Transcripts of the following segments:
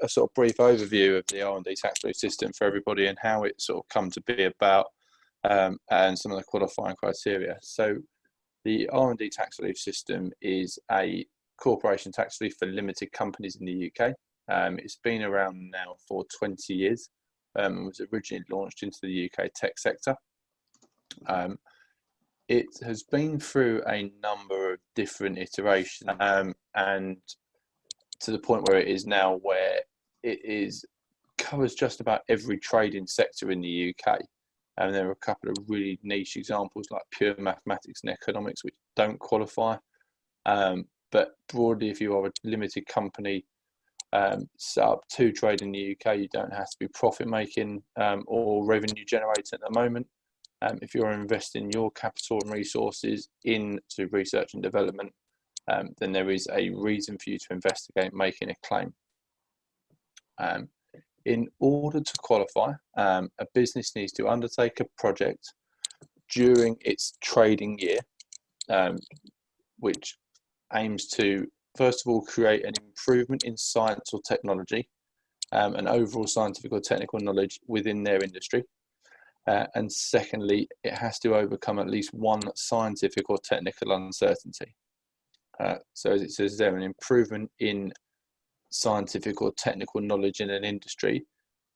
a sort of brief overview of the R&D tax relief system for everybody and how it sort of come to be about, and some of the qualifying criteria. So the R&D tax relief system is a corporation tax relief for limited companies in the UK. It's been around now for 20 years. It was originally launched into the UK tech sector. It has been through a number of different iterations, and to the point where it is now, where it covers just about every trading sector in the UK. And there are a couple of really niche examples like pure mathematics and economics, which don't qualify. But broadly, if you are a limited company set up to trade in the UK, you don't have to be profit making or revenue generating at the moment. If you're investing your capital and resources into research and development, then there is a reason for you to investigate making a claim. In order to qualify, a business needs to undertake a project during its trading year, which aims to, first of all, create an improvement in science or technology, and overall scientific or technical knowledge within their industry. And secondly, it has to overcome at least one scientific or technical uncertainty. So as it says there, an improvement in scientific or technical knowledge in an industry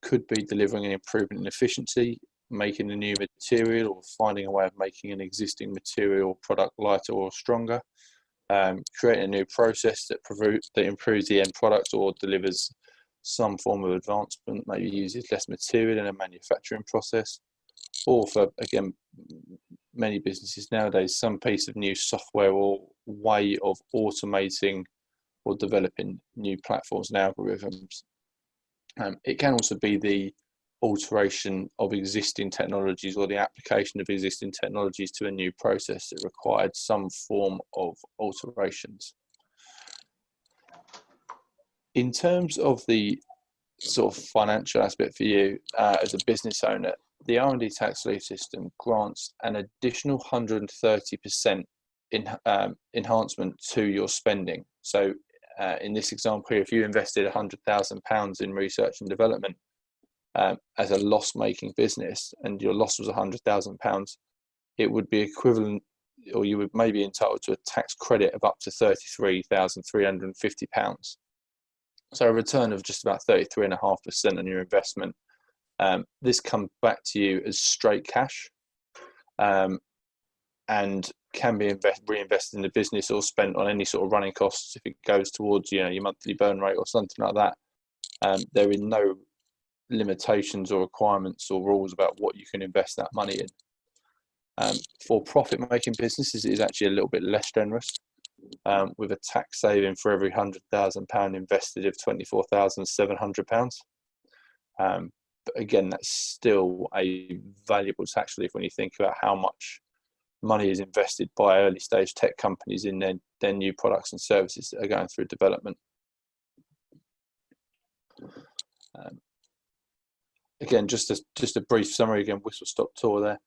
could be delivering an improvement in efficiency, making a new material, or finding a way of making an existing material or product lighter or stronger, creating a new process that improves the end product or delivers some form of advancement, maybe uses less material in a manufacturing process, or for, again, many businesses nowadays, some piece of new software or way of automating or developing new platforms and algorithms. It can also be the alteration of existing technologies or the application of existing technologies to a new process that required some form of alterations. In terms of the sort of financial aspect for you as a business owner, the R&D tax relief system grants an additional 130% enhancement to your spending. So in this example here, if you invested £100,000 in research and development as a loss-making business, and your loss was £100,000, it would be equivalent, or you would maybe entitled to a tax credit of up to £33,350. So a return of just about 33.5% on your investment. This comes back to you as straight cash, and can be reinvested in the business or spent on any sort of running costs if it goes towards, you know, your monthly burn rate or something like that. There are no limitations or requirements or rules about what you can invest that money in. For profit-making businesses, it is actually a little bit less generous, with a tax saving for every £100,000 invested of £24,700. But again, that's still a valuable tax relief when you think about how much money is invested by early stage tech companies in their new products and services that are going through development. Again, just a brief summary, again, whistle stop tour there.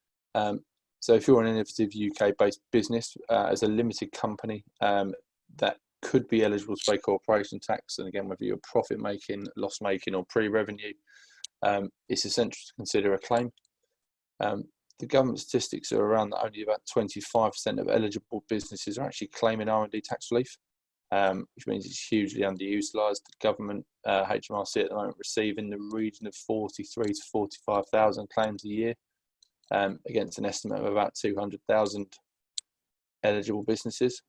So if you're an innovative UK-based business as a limited company, that could be eligible to pay corporation tax, and again, whether you're profit-making, loss-making or pre-revenue, it's essential to consider a claim. The government statistics are around that only about 25% of eligible businesses are actually claiming R&D tax relief, which means it's hugely underutilised. The government, HMRC at the moment, receiving the region of 43 to 45,000 claims a year, against an estimate of about 200,000 eligible businesses.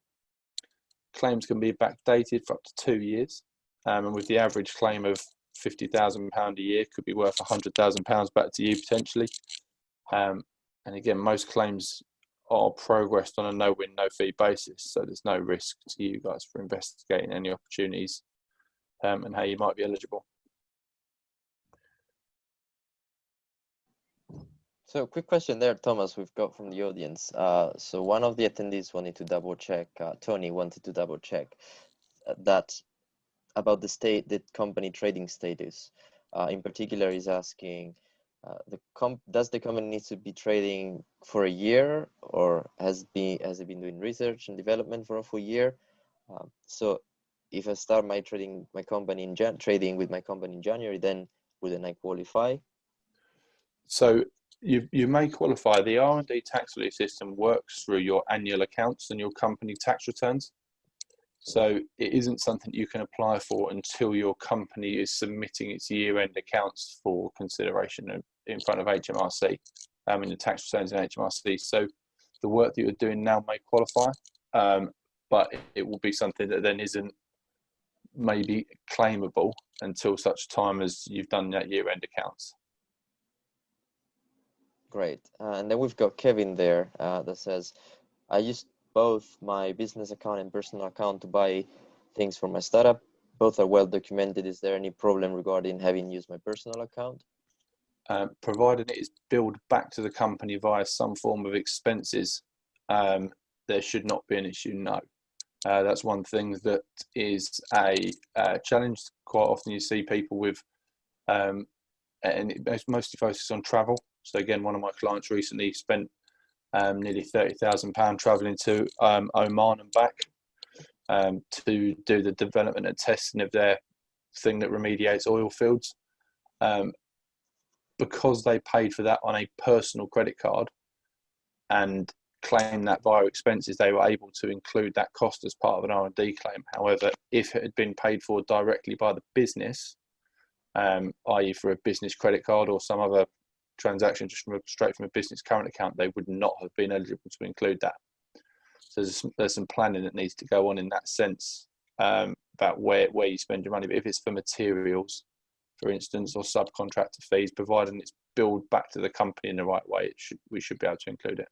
Claims can be backdated for up to 2 years, and with the average claim of £50,000 a year, could be worth £100,000 back to you potentially. And again, most claims are progressed on a no-win, no-fee basis, so there's no risk to you guys for investigating any opportunities and how you might be eligible. So quick question there, Thomas, we've got from the audience. So one of the attendees wanted to double check, Tony wanted to double check that about the company trading status. In particular, he's asking, does the company need to be trading for a year, or has it been doing research and development for a full year? So if I start my trading with my company in January, then wouldn't I qualify? So you may qualify. The R&D tax relief system works through your annual accounts and your company tax returns. So it isn't something you can apply for until your company is submitting its year-end accounts for consideration in front of HMRC, in the tax returns in HMRC. So the work that you're doing now may qualify, but it will be something that then isn't maybe claimable until such time as you've done that year-end accounts. Great. And then we've got Kevin there that says, I used both my business account and personal account to buy things for my startup. Both are well documented. Is there any problem regarding having used my personal account? Provided it is billed back to the company via some form of expenses, there should not be an issue, no. That's one thing that is a challenge. Quite often you see people with, and it mostly focuses on travel. So again, one of my clients recently spent nearly £30,000 traveling to Oman and back to do the development and testing of their thing that remediates oil fields. Because they paid for that on a personal credit card and claim that via expenses, they were able to include that cost as part of an R&D claim. However, if it had been paid for directly by the business, i.e. for a business credit card or some other transaction just straight from a business current account, they would not have been eligible to include that. So there's some planning that needs to go on in that sense, about where you spend your money. But if it's for materials, for instance, or subcontractor fees, providing it's billed back to the company in the right way, we should be able to include it.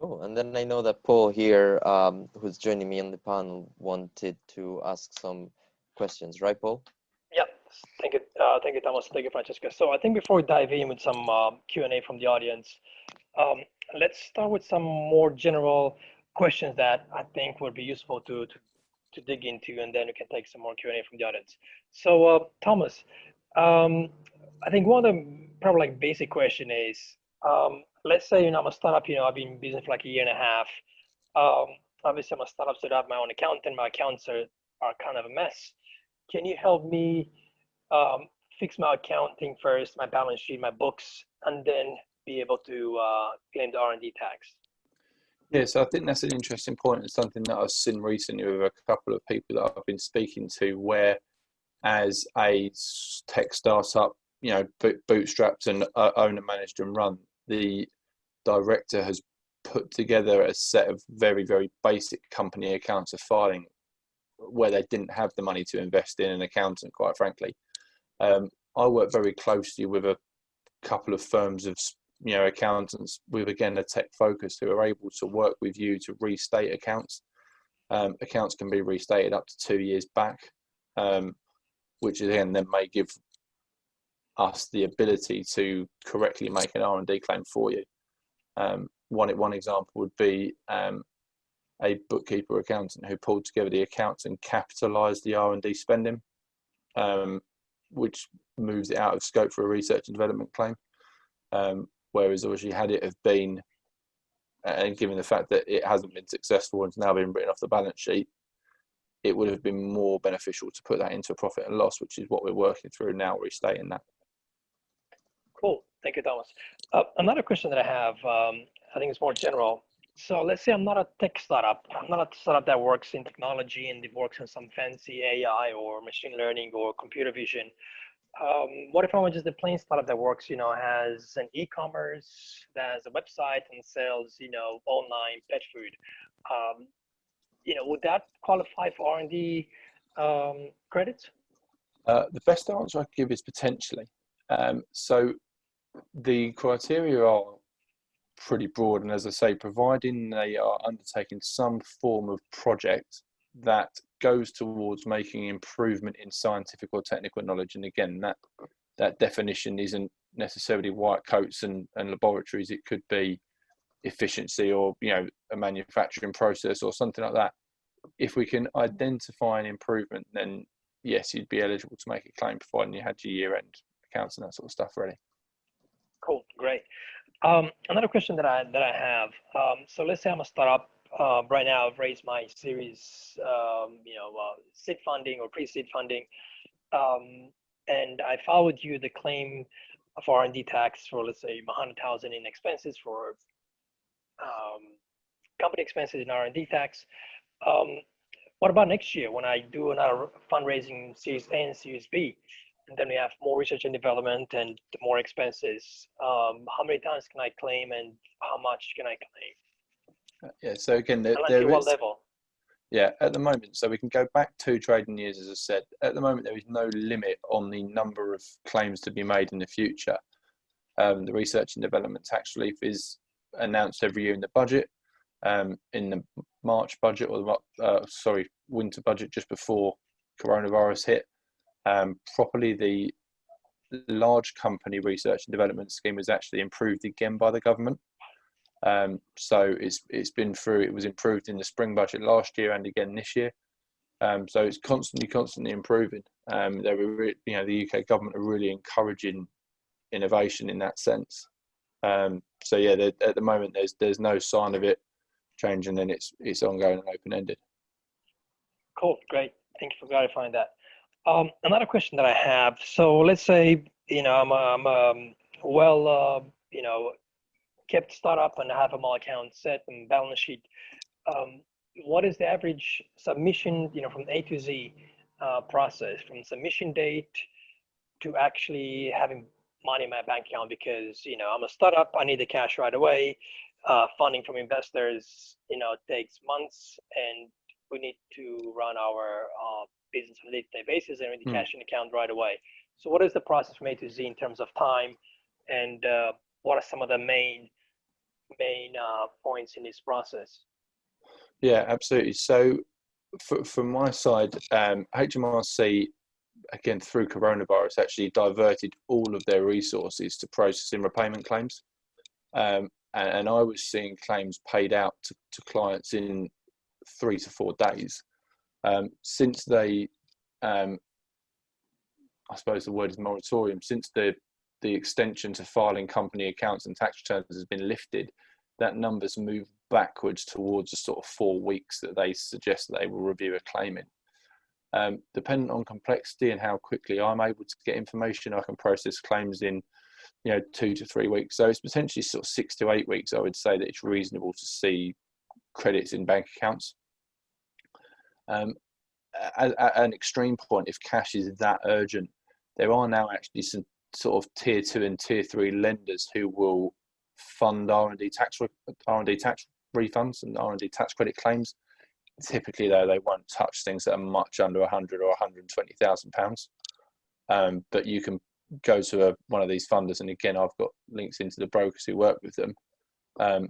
Cool. And then I know that Paul here, who's joining me on the panel, wanted to ask some questions, right, Paul? Yeah, thank you, Thomas. Thank you, Francesca. So I think before we dive in with some Q&A from the audience, let's start with some more general questions that I think would be useful to dig into, and then we can take some more Q&A from the audience. So Thomas, I think one of the probably like basic question is, let's say, I'm a startup, I've been in business for like a year and a half. Obviously I'm a startup, so I have my own accountant. My accounts are kind of a mess. Can you help me fix my accounting first, my balance sheet, my books, and then be able to claim the R&D tax? Yeah, so I think that's an interesting point, and something that I've seen recently with a couple of people that I've been speaking to, where as a tech startup, bootstrapped and owner managed and run, the director has put together a set of very, very basic company accounts of filing where they didn't have the money to invest in an accountant, quite frankly. I work very closely with a couple of firms of accountants with, again, a tech focus, who are able to work with you to restate accounts. Accounts can be restated up to 2 years back, which again then may give us the ability to correctly make an R&D claim for you. One example would be a bookkeeper accountant who pulled together the accounts and capitalised the R&D spending, which moves it out of scope for a research and development claim. Whereas obviously, had it have been, and given the fact that it hasn't been successful and it's now been written off the balance sheet, it would have been more beneficial to put that into a profit and loss, which is what we're working through now, restating that. Cool. Thank you, Thomas. Another question that I have, I think it's more general. So let's say I'm not a tech startup. I'm not a startup that works in technology and it works in some fancy AI or machine learning or computer vision. What if I'm just a plain startup that works, has an e-commerce, that has a website and sells, online pet food? Would that qualify for R&D credits? The best answer I can give is potentially. So the criteria are pretty broad, and as I say, providing they are undertaking some form of project that goes towards making improvement in scientific or technical knowledge. And again, that definition isn't necessarily white coats and laboratories. It could be efficiency or a manufacturing process or something like that. If we can identify an improvement, then yes, you'd be eligible to make a claim, providing you had your year-end accounts and that sort of stuff ready. Cool, great. Another question that I have. So let's say I'm a startup. right now I've raised my series, seed funding or pre-seed funding, and I filed with you the claim of R&D tax for, let's say, 100,000 in expenses for company expenses in R&D tax. What about next year when I do another fundraising Series A and Series B, and then we have more research and development and more expenses? How many times can I claim, and how much can I claim? Yeah, so again, And what level? Yeah, at the moment, so we can go back 2 trading years, as I said. At the moment, there is no limit on the number of claims to be made in the future. The research and development tax relief is announced every year in the budget. In the March budget, or the winter budget, just before coronavirus hit, properly the large company research and development scheme was actually improved again by the government. So it's been through. It was improved in the spring budget last year and again this year. So it's constantly improving. The UK government are really encouraging innovation in that sense. So yeah, at the moment there's no sign of it changing, and it's ongoing and open ended. Cool, great. Thank you for clarifying that. Another question that I have. So let's say I'm kept startup and I have my account set and balance sheet. What is the average submission, from A to Z process, from submission date to actually having money in my bank account? Because I'm a startup, I need the cash right away. Funding from investors, takes months, and we need to run our business on a day-to-day basis and we need cash in account right away. So what is the process from A to Z in terms of time, and what are some of the main points in this process? Yeah, absolutely. So from my side, HMRC, again through coronavirus, actually diverted all of their resources to processing repayment claims. And I was seeing claims paid out to clients in 3 to 4 days. Since they, I suppose the word is moratorium, since the extension to filing company accounts and tax returns has been lifted, that number's moved backwards towards the sort of 4 weeks that they suggest they will review a claim in. Dependent on complexity and how quickly I'm able to get information, I can process claims in 2 to 3 weeks. So it's potentially sort of 6 to 8 weeks. I would say that it's reasonable to see credits in bank accounts. At an extreme point, if cash is that urgent, there are now actually some sort of tier 2 and tier 3 lenders who will fund R&D tax refunds and R&D tax credit claims. Typically, though, they won't touch things that are much under £100,000 or £120,000. But you can go to one of these funders, and again, I've got links into the brokers who work with them,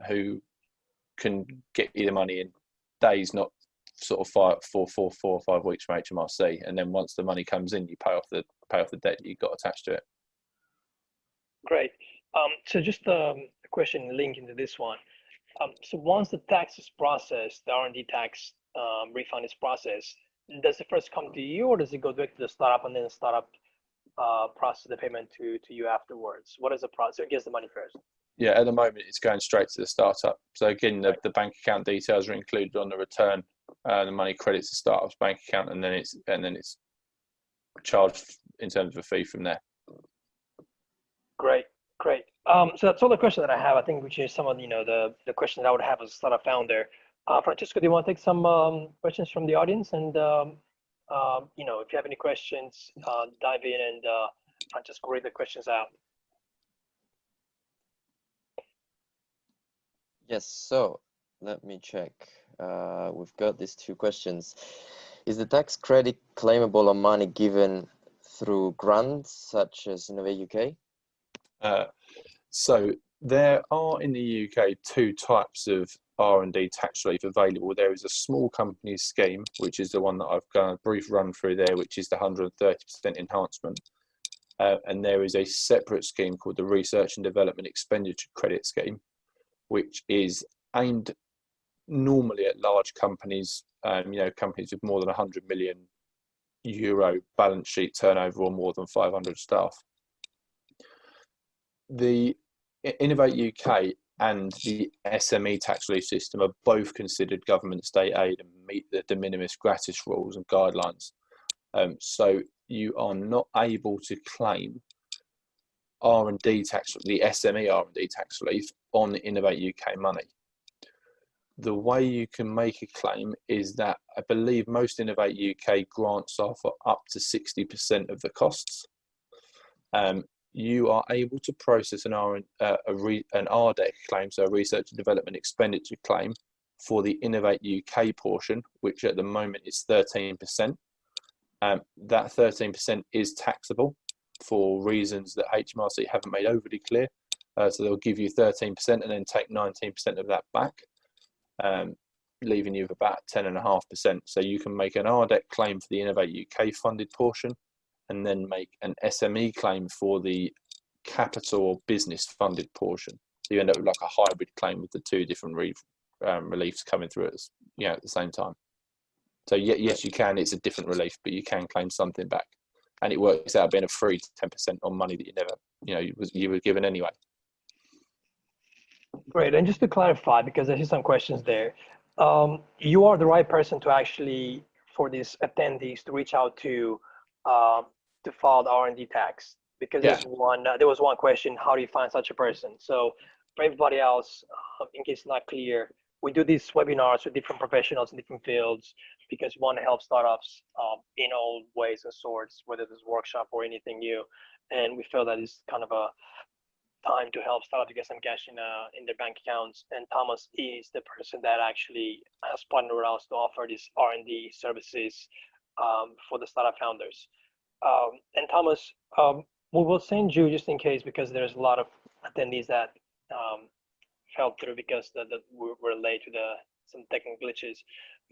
who can get you the money in days, not sort of 4 or 5 weeks from HMRC. And then once the money comes in, you pay off the debt that you've got attached to it. Great. So just a question linked into this one. So once the tax is processed, the R&D tax refund is processed, does it first come to you, or does it go direct to the startup and then the startup process the payment to you afterwards? What is the process? It gets the money first. Yeah, at the moment it's going straight to the startup. So again, the bank account details are included on the return. The money credits the startup's bank account, and then it's charged in terms of a fee from there. Great. So that's all the questions that I have. I think which is some of the questions I would have as a startup founder. Francesco, do you want to take some questions from the audience? And if you have any questions, dive in and Francesco, read the questions out. Yes, so let me check. We've got these 2 questions. Is the tax credit claimable on money given through grants such as Innovate UK? So there are in the UK 2 types of R&D tax relief available. There is a small companies scheme, which is the one that I've got a brief run through there, which is the 130% enhancement. And there is a separate scheme called the Research and Development Expenditure Credit Scheme, which is aimed normally at large companies, companies with more than €100 million balance sheet turnover or more than 500 staff. The Innovate UK and the SME tax relief system are both considered government state aid and meet the de minimis gratis rules and guidelines. So you are not able to claim R&D tax, the SME R&D tax relief on Innovate UK money. The way you can make a claim is that I believe most Innovate UK grants are for up to 60% of the costs. You are able to process an RDEC claim, so a research and development expenditure claim, for the Innovate UK portion, which at the moment is 13%. That 13% is taxable for reasons that HMRC haven't made overly clear. So they'll give you 13% and then take 19% of that back, leaving you with about 10.5%. So you can make an RDEC claim for the Innovate UK funded portion, and then make an SME claim for the capital or business funded portion. So you end up with like a hybrid claim with the two different reliefs coming through at the same time. So yes, you can. It's a different relief, but you can claim something back, and it works out being a free 10% on money that you were given anyway. Great. And just to clarify, because I see some questions there, you are the right person to actually, for these attendees, to reach out to file the R&D tax, because there was one question: how do you find such a person? So for everybody else, in case it's not clear, we do these webinars with different professionals in different fields because we want to help startups in all ways and sorts, whether it's workshop or anything new. And we feel that it's kind of a time to help startups get some cash in their bank accounts. And Thomas is the person that actually has partnered with us to offer these R&D services for the startup founders. And Thomas, we will send you, just in case, because there's a lot of attendees that fell through because we were late to some technical glitches,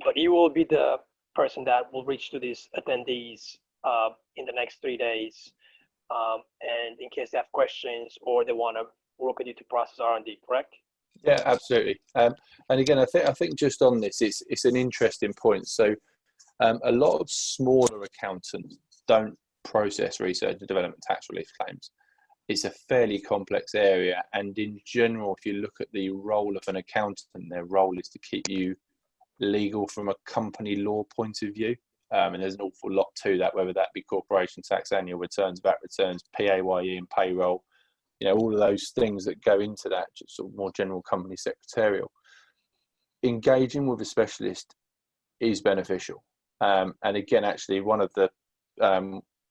but you will be the person that will reach to these attendees in the next 3 days, and in case they have questions or they want to work with you to process R&D, correct? Yeah, absolutely. And again, I think just on this, it's an interesting point. So a lot of smaller accountants don't process research and development tax relief claims. It's a fairly complex area, and in general, if you look at the role of an accountant, their role is to keep you legal from a company law point of view. And there's an awful lot to that, whether that be corporation tax, annual returns, VAT returns, PAYE and payroll, all of those things that go into that, just sort of more general company secretarial. Engaging with a specialist is beneficial. And again, actually, one of the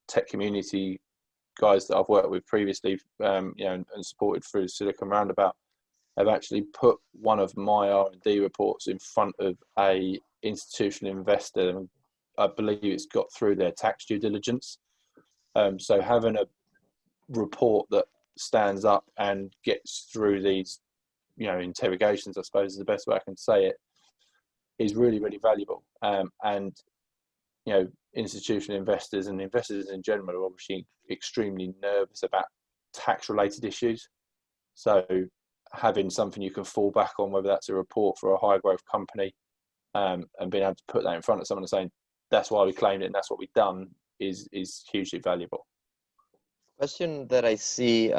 tech community guys that I've worked with previously, and supported through Silicon Roundabout, have actually put one of my R&D reports in front of a institutional investor, and I believe it's got through their tax due diligence. So having a report that stands up and gets through these, interrogations, I suppose is the best way I can say it, is really, really valuable. And institutional investors and investors in general are obviously extremely nervous about tax-related issues. So having something you can fall back on, whether that's a report for a high-growth company, and being able to put that in front of someone and saying, that's why we claimed it and that's what we've done, is hugely valuable. Question that I see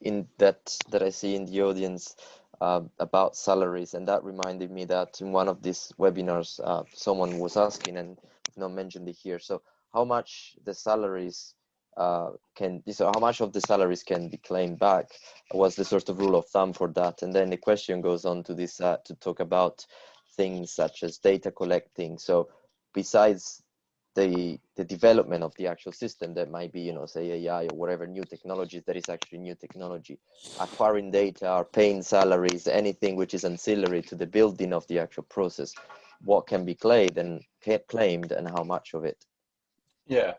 in the audience about salaries, and that reminded me that in one of these webinars, someone was asking, and not mentioned it here. So how much the salaries how much of the salaries can be claimed back? What's the sort of rule of thumb for that? And then the question goes on to this to talk about things such as data collecting. So besides the development of the actual system, that might be, say AI or whatever new technologies that is actually new technology, acquiring data or paying salaries, anything which is ancillary to the building of the actual process, what can be claimed and how much of it? Yeah.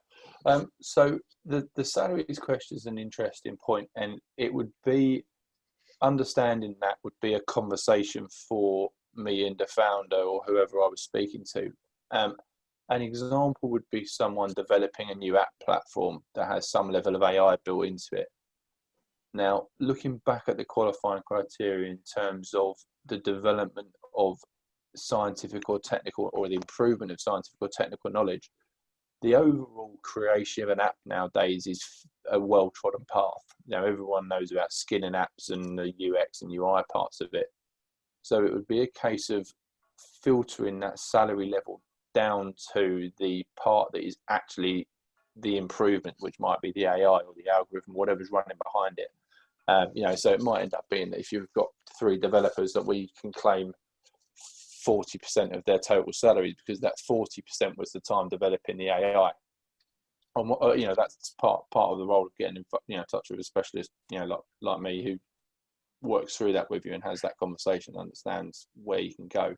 So the salaries question is an interesting point, and it would be, understanding that would be a conversation for me and the founder or whoever I was speaking to. An example would be someone developing a new app platform that has some level of AI built into it. Now, looking back at the qualifying criteria in terms of the development of scientific or technical, or the improvement of scientific or technical knowledge, the overall creation of an app nowadays is a well-trodden path. You know, everyone knows about skinning apps and the UX and UI parts of it. So it would be a case of filtering that salary level down to the part that is actually the improvement, which might be the AI or the algorithm, whatever's running behind it. You know, so it might end up being that if you've got 3 developers, that we can claim 40% of their total salaries because that 40% was the time developing the AI. And you know, that's part of the role of getting in touch with a specialist, you know, like me, who works through that with you and has that conversation, understands where you can go.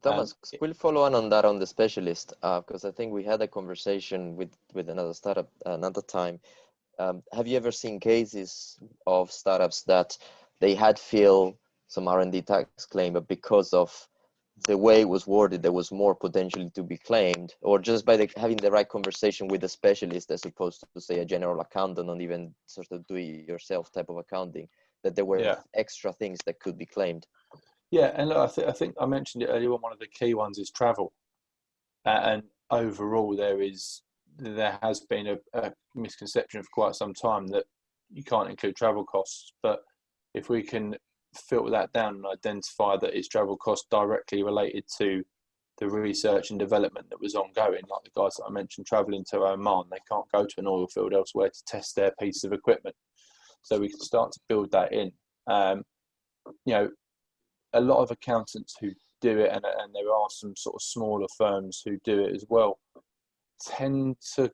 Thomas, we'll follow on that on the specialist, because I think we had a conversation with another startup another time. Have you ever seen cases of startups that they had filed some R&D tax claim, but because of the way it was worded, there was more potentially to be claimed, or just by having the right conversation with a specialist as opposed to, say, a general accountant, or even sort of do-it-yourself type of accounting, that there were extra things that could be claimed? Yeah, and look, I think I mentioned it earlier on, one of the key ones is travel. And overall, there has been a misconception for quite some time that you can't include travel costs. But if we can filter that down and identify that it's travel costs directly related to the research and development that was ongoing, like the guys that I mentioned traveling to Oman, they can't go to an oil field elsewhere to test their piece of equipment. So we can start to build that in. You know, a lot of accountants who do it, and there are some sort of smaller firms who do it as well, tend to,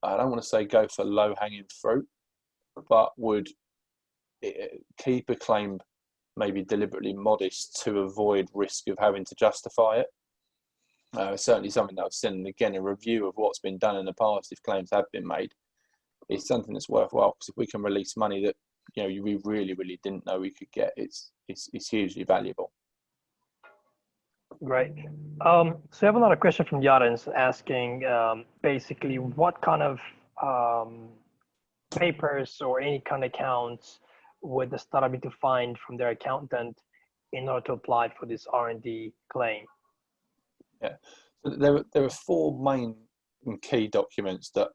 I don't want to say go for low-hanging fruit, but would keep a claim maybe deliberately modest to avoid risk of having to justify it. Certainly something that I've seen, and again, a review of what's been done in the past if claims have been made, it's something that's worthwhile, because if we can release money that, you know, we really didn't know we could get, it's hugely valuable. Great. So I have another question from the audience asking basically what kind of papers or any kind of accounts would the startup need to find from their accountant in order to apply for this R&D claim? Yeah, so there are 4 main and key documents that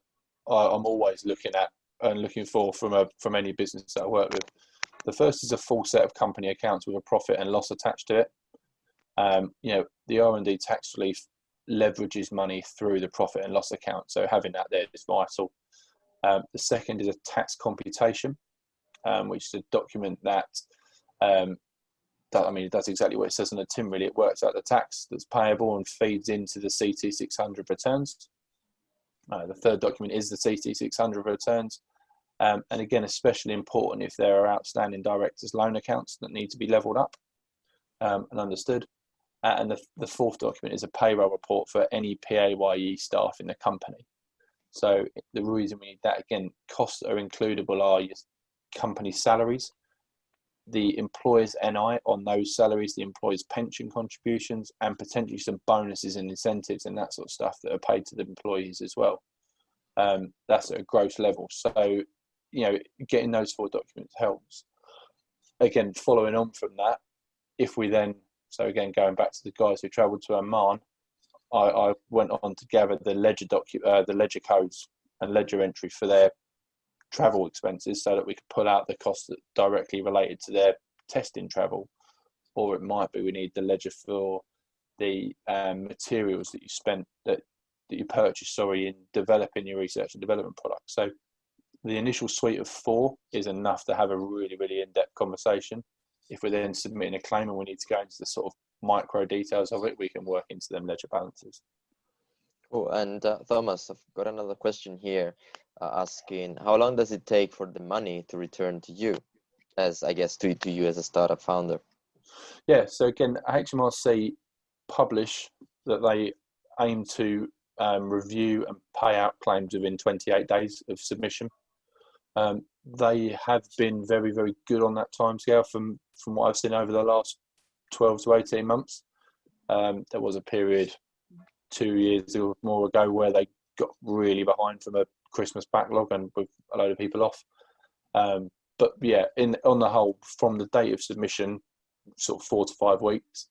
I'm always looking at and looking for from any business that I work with. The first is a full set of company accounts with a profit and loss attached to it. You know, the R&D tax relief leverages money through the profit and loss account, so having that there is vital. The second is a tax computation, which is a document that I mean, it does exactly what it says on the tin. Really, it works out the tax that's payable and feeds into the CT600 returns. The third document is the CT600 returns, and again, especially important if there are outstanding directors' loan accounts that need to be levelled up and understood. And the fourth document is a payroll report for any PAYE staff in the company. So the reason we need that, again, costs that are includable are your company salaries, the employer's NI on those salaries, the employer's pension contributions, and potentially some bonuses and incentives and that sort of stuff that are paid to the employees as well. That's at a gross level. So, you know, getting those 4 documents helps. Again, following on from that, if we then, so again, going back to the guys who travelled to Oman, I went on to gather the ledger codes and ledger entry for their travel expenses, so that we could pull out the costs that directly related to their testing travel. Or it might be we need the ledger for the materials that you spent, that you purchased, in developing your research and development product. So the initial suite of 4 is enough to have a really in-depth conversation. If we're then submitting a claim and we need to go into the sort of micro details of it, we can work into them ledger balances. Cool. And Thomas, I've got another question here asking, how long does it take for the money to return to you, as I guess to you as a startup founder? Yeah, so again, HMRC publish that they aim to review and pay out claims within 28 days of submission. They have been very good on that timescale from what I've seen over the last 12 to 18 months. There was a period 2 years or more ago where they got really behind from a Christmas backlog and with a load of people off. But yeah, on the whole, from the date of submission, sort of 4 to 5 weeks.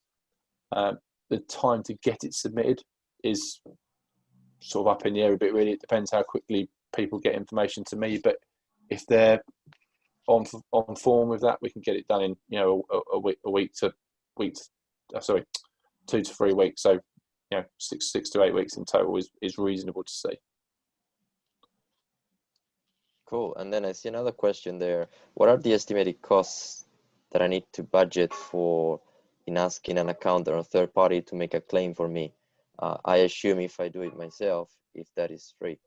The time to get it submitted is sort of up in the air a bit, really. It depends how quickly people get information to me, but if they're on form with that, we can get it done in a week to 2 to 3 weeks. So 6 to 8 weeks in total is reasonable to see. Cool. And then I see another question there. What are the estimated costs that I need to budget for in asking an accountant or a third party to make a claim for me? I assume if I do it myself, if that is free.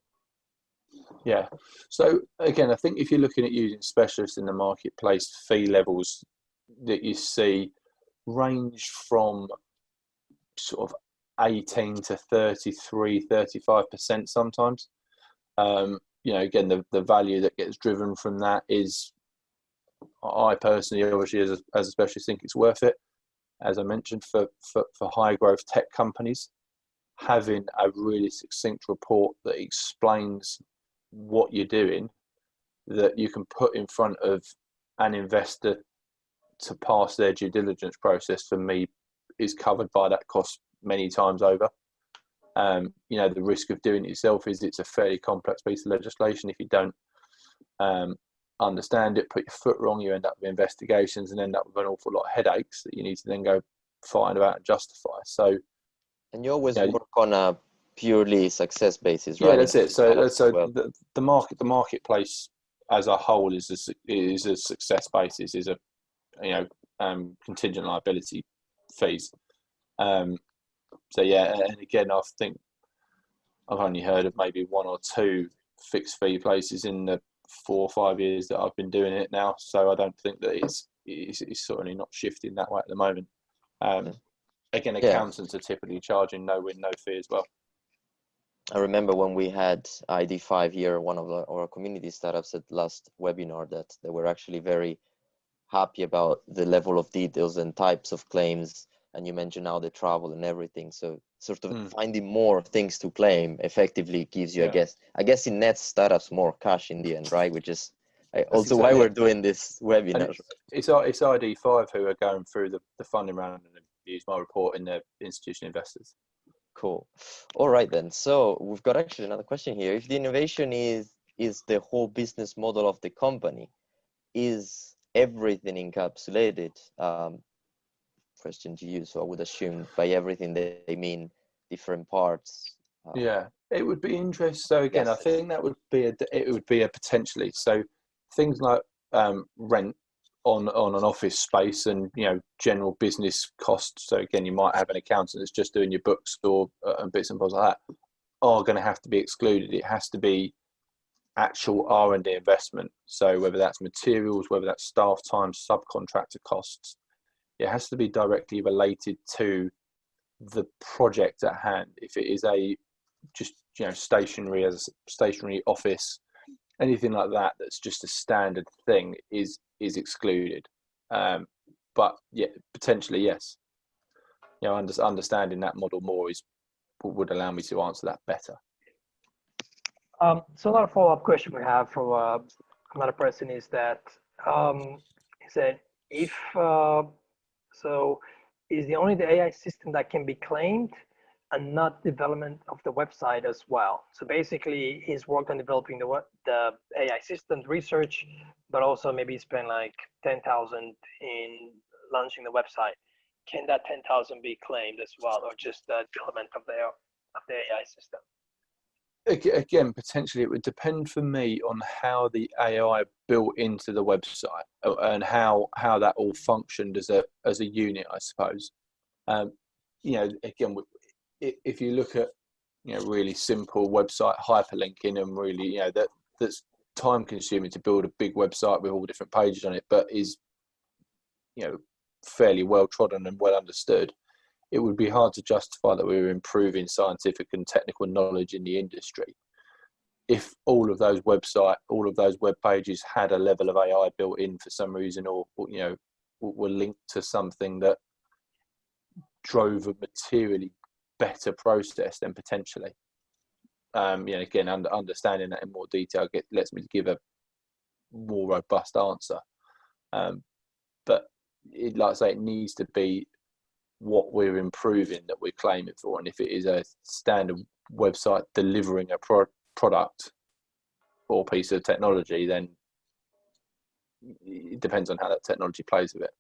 Yeah. So again, I think if you're looking at using specialists in the marketplace, fee levels that you see range from sort of 18 to 33, 35% sometimes. Again, the value that gets driven from that is, I personally, obviously, as a specialist, think it's worth it. As I mentioned, for high growth tech companies, having a really succinct report that explains what you're doing, that you can put in front of an investor to pass their due diligence process, for me, is covered by that cost many times over. The risk of doing it yourself is it's a fairly complex piece of legislation. If you don't understand it, put your foot wrong, you end up with investigations and end up with an awful lot of headaches that you need to then go find out and justify. So, and you always work on a purely success basis, right? Yeah, that's it. So the marketplace as a whole is a success basis, is a contingent liability fees. So yeah, and again, I think I've only heard of maybe 1 or 2 fixed fee places in the 4 or 5 years that I've been doing it now. So I don't think that it's certainly not shifting that way at the moment. Again, accountants are typically charging no win, no fee as well. I remember when we had ID5 here, one of our community startups at last webinar, that they were actually very happy about the level of details and types of claims. And you mentioned now the travel and everything. So sort of finding more things to claim effectively gives you, I guess in net startups, more cash in the end, right? Which is also why we're doing this webinar. It's ID5 who are going through the funding round and use my report in their institutional investors. Cool. All right then. So we've got actually another question here. If the innovation is the whole business model of the company, is everything encapsulated? Question to you. So I would assume by everything they mean different parts. Yeah, it would be interesting. So again, yes. I think that would be a potentially. So things like rent on an office space and general business costs. So again, you might have an accountant that's just doing your books or and bits and bobs like that are going to have to be excluded. It has to be actual R&D investment. So whether that's materials, whether that's staff time, subcontractor costs, it has to be directly related to the project at hand. If it is a just stationary office, anything like that that's just a standard thing is excluded. But yeah, potentially yes. Understanding that model more would allow me to answer that better. So another follow-up question we have from another person is that he said, if so is the AI system that can be claimed and not development of the website as well? So basically he's worked on developing the AI systems research, but also maybe spent like 10,000 in launching the website. Can that 10,000 be claimed as well, or just the development of the AI system? Again, potentially it would depend for me on how the AI built into the website and how that all functioned as a unit, I suppose. Again, if you look at really simple website hyperlinking and really that's time consuming to build a big website with all different pages on it, but is fairly well trodden and well understood, it would be hard to justify that we were improving scientific and technical knowledge in the industry if all of those web pages had a level of AI built in for some reason, or were linked to something that drove a materially better process. Then potentially, again, understanding that in more detail lets me give a more robust answer. But like I say, it needs to be what we're improving that we're claiming for, and if it is a standard website delivering a product, or piece of technology, then it depends on how that technology plays with it.